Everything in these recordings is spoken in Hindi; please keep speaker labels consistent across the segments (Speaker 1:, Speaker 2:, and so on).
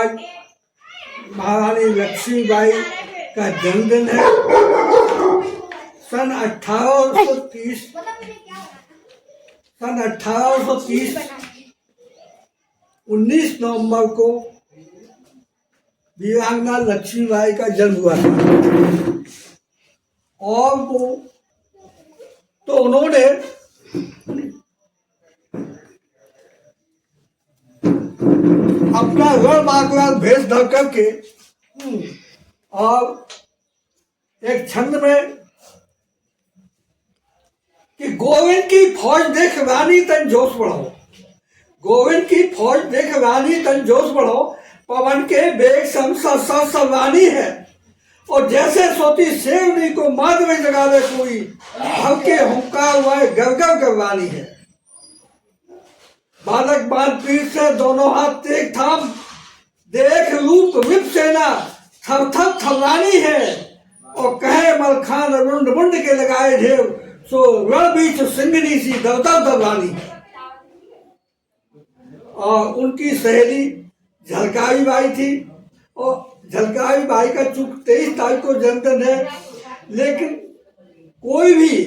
Speaker 1: आज महारानी लक्ष्मीबाई का जन्मदिन है। सन 1830 19 नवंबर को वीरांगना लक्ष्मीबाई का जन्म हुआ था। और वो तो उन्होंने अपना रणबांकुरा भेष धर करके और एक छंद में कि गोविंद की फौज देख रानी तन जोश बढ़ो, गोविंद की फौज देख रानी तन जोश बढ़ो, पवन के बेग सवानी है। और जैसे सोती शेरनी को माद में जगावे कोई, हल्के हुंकार हुआ गरगर गरवानी है। बालक बाल पीठ से दोनों हाथ तेज थाम, देख रूप विप सेना थर थर थर्रानी है। और कहे मलखान रुंड मुंड के लगाए ढेर, सो रण बीच सिंगनी सी दवदव दबानी है। और उनकी सहेली झलकारी बाई थी। और झलकारी बाई का चूंकि 23 तारीख को जन्मदिन है, लेकिन कोई भी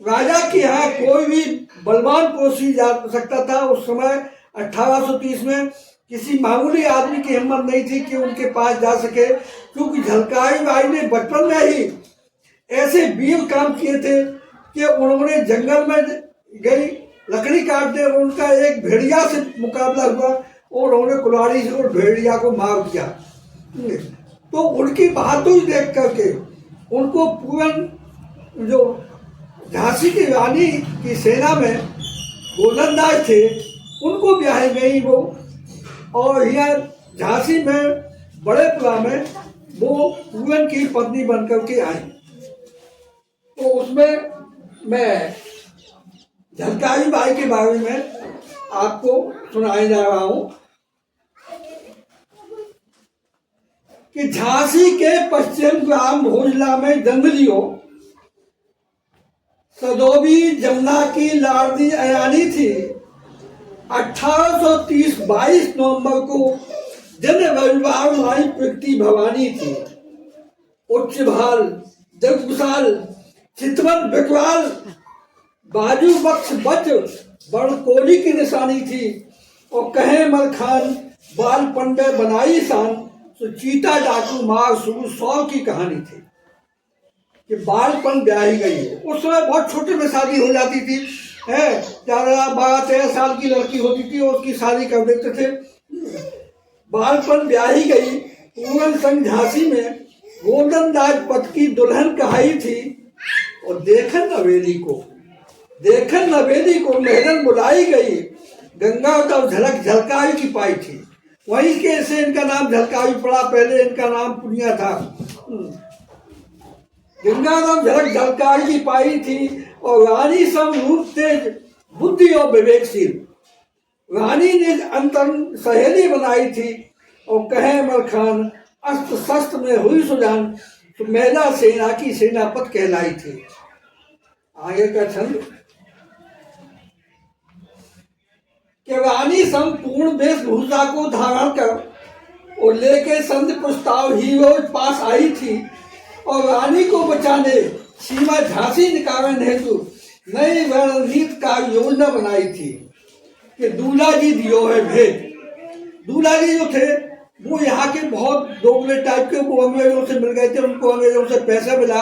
Speaker 1: राजा के यहाँ कोई भी बलवान पुरुष ही जा सकता था। उस समय 1830 में किसी मामूली आदमी की हिम्मत नहीं थी कि उनके पास जा सके, क्योंकि झलकारी बाई ने बचपन में ही ऐसे वीर काम किए थे कि उन्होंने जंगल में गई लकड़ी काटने, और उनका एक भेड़िया से मुकाबला हुआ और उन्होंने कुल्हाड़ी से उस भेड़िया को मार दिया। तो उनकी बहादुरी देख करके उनको पूरन जो झांसी की रानी की सेना में गोलंदाज थे उनको ब्याह गई वो, और यहाँ झांसी में बड़े पुरा में वो पूरन की पत्नी बनकर के आई। तो उसमें मैं झलकारी बाई के बारे में आपको सुनाने जा रहा हूं कि झांसी के पश्चिम ग्राम भोजला में जन्म लियो सदोबी जमुना की लाडली अयानी थी। 1830 22 नवंबर को जन रविवार माई प्रगति भवानी थी। उच्च भाल दिग्विशाल चितवन बिकवाल बाजू बक्स बच बड़ कोली की निशानी थी। और कहे मलखान बाल पंडे बनाई शान, तो चीता डाकू मार शुरू 100 की कहानी थी कि बालपन ब्याही गई है। उस समय बहुत छोटे में शादी हो जाती थी, है 12-13 साल की लड़की होती थी और उसकी शादी कर देते थे। बालपन ब्याही गई पूरन संग झांसी में गोल्डन राजपथ की दुल्हन कहाई थी। और देखन नवेली को मेहरन बुलाई गई, गंगा तब झलक झलकाई की पाई थी। वहीं के से इनका नाम झलकाई पड़ा, पहले इनका नाम पुनिया था। गंगा तब झलक झलकाई की पाई थी। और रानी सब रूप तेज बुद्धि और विवेकशील, रानी ने अंतन सहेली बनाई थी। और कहे मलखान अस्त्र शस्त्र में हुई सुजान, तो महिला सेना की सेनापत कहलाई थी। आगे का छंद कि रानी संपूर्ण वेशभूषा को धारण कर और लेके संधि प्रस्ताव हीरो पास आई थी। और रानी को बचाने सीमा झांसी निकारण हेतु नई रणनीति का योजना बनाई थी कि दूल्हा जी दियो है भेद। दूल्हा जी जो थे वो यहाँ के बहुत दोगले टाइप के, वो अंग्रेजों से मिल गए थे, उनको अंग्रेजों से पैसा मिला।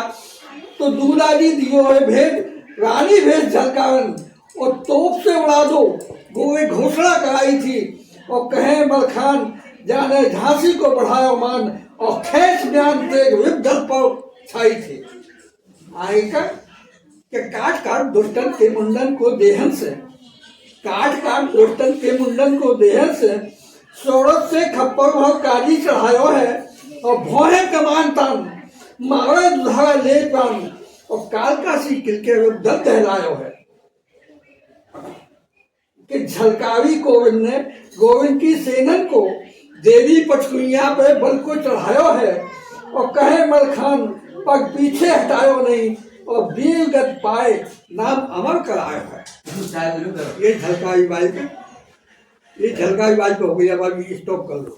Speaker 1: तो दूल्हा जी दियो है भेद, रानी भेष झलकावन और तोप से उड़ा दो, वो एक घोषणा कराई थी। और कहे मलखान जाने झांसी को बढ़ाया मान, और खेच बयान तेग विपदल पर छाई थी। आएगा कि काट काट दुष्टन के मुंडन को देहन से, काट काट दुष्टन के मुंडन को देहन से, सोड़त से खप्पर और काजी चढ़ायो है। और भोहे कमान तान मारे दुधारा ले प्राण, और कालका सी किलके विपदल दहलायो है। कि झलकारी गोविंद ने गोविंद की सेनन को देवी पचकुइया पे बल को चढ़ायो है। और कहे मलखान पग पीछे हटायो नहीं, और वीरगत पाए नाम अमर कराया है। ये झलकारी बाई पे हो गई। अब अभी स्टॉप कर लो।